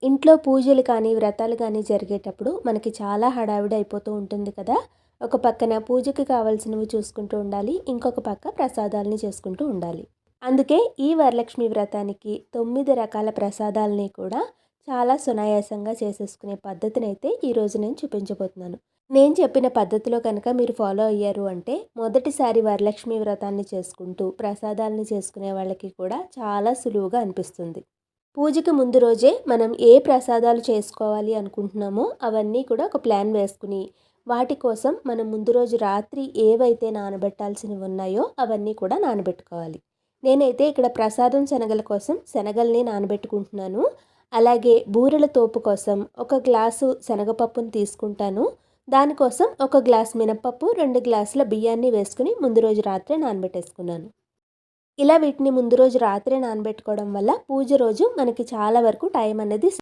ఇంట్లో పూజలు కానీ, వ్రతాలు కానీ జరిగేటప్పుడు మనకి చాలా హడావిడి అయిపోతూ ఉంటుంది కదా! ఒక పక్కన పూజకి కావాల్సినవి చూసుకుంటూ ఉండాలి. ఇంకొక పక్క ప్రసాదాలని చేసుకుంటూ ఉండాలి. అందుకే ఈ వరలక్ష్మి వ్రతానికి 9 రకాల ప్రసాదాలని కూడా చాలా సునాయాసంగా చేసేసుకునే పద్ధతినైతే ఈరోజు నేను చూపించబోతున్నాను. నేను చెప్పిన పద్ధతిలో కనుక మీరు ఫాలో అయ్యారు అంటే మొదటిసారి వరలక్ష్మి వ్రతాన్ని చేసుకుంటూ ప్రసాదాలని చేసుకునే వాళ్ళకి కూడా చాలా సులువుగా అనిపిస్తుంది. పూజకి ముందు రోజే మనం ఏ ప్రసాదాలు చేసుకోవాలి అనుకుంటున్నామో అవన్నీ కూడా ఒక ప్లాన్ వేసుకుని వాటి కోసం మనం ముందు రోజు రాత్రి ఏవైతే నానబెట్టాల్సినవి ఉన్నాయో అవన్నీ కూడా నానబెట్టుకోవాలి. నేనైతే ఇక్కడ ప్రసాదం శనగల కోసం శనగల్ని నానబెట్టుకుంటున్నాను. అలాగే బూరెల తోపు కోసం ఒక గ్లాసు శనగపప్పును తీసుకుంటాను. దానికోసం ఒక గ్లాస్ మినపప్పు, 2 గ్లాసుల బియ్యాన్ని వేసుకుని ముందు రోజు రాత్రే నానబెట్టేసుకున్నాను. ఇలా వీటిని ముందు రోజు రాత్రే నానబెట్టుకోవడం వల్ల పూజ రోజు మనకి చాలా వరకు టైం అనేది